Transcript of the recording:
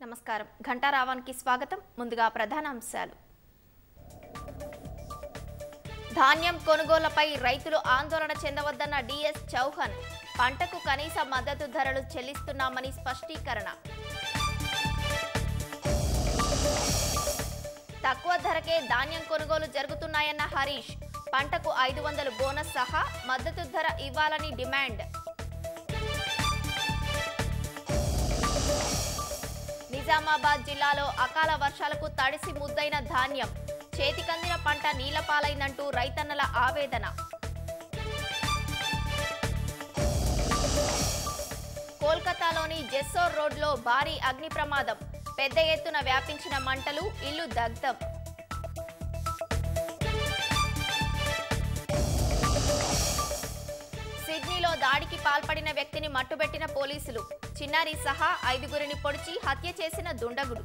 నమస్కారం. ఘంటారావానికి స్వాగతం. ముందుగా ప్రధాన అంశాలు. ధాన్యం కొనుగోలుపై రైతులు ఆందోళన చెందవద్దన్న డిఎస్ చౌహాన్. పంటకు కనీస మద్దతు ధరలు చెల్లిస్తున్నామని స్పష్టీకరణ. తక్కువ ధరకే ధాన్యం కొనుగోలు జరుగుతున్నాయన్న హరీష్. పంటకు 500 బోనస్ సహా మద్దతు ధర ఇవ్వాలని డిమాండ్. నిజామాబాద్ జిల్లాలో అకాల వర్షాలకు తడిసి ముద్దైన ధాన్యం. చేతికందిన పంట నీలపాలైందంటూ రైతన్నల ఆవేదన. కోల్కతాలోని జెస్సోర్ రోడ్లో భారీ అగ్ని ప్రమాదం. పెద్ద ఎత్తున వ్యాపించిన మంటలు, ఇల్లు దగ్ధం. సిడ్నీలో దాడికి పాల్పడిన వ్యక్తిని మట్టుబెట్టిన పోలీసులు. చిన్నారి సహా 5గురిని పొడిచి హత్య చేసిన దుండగుడు.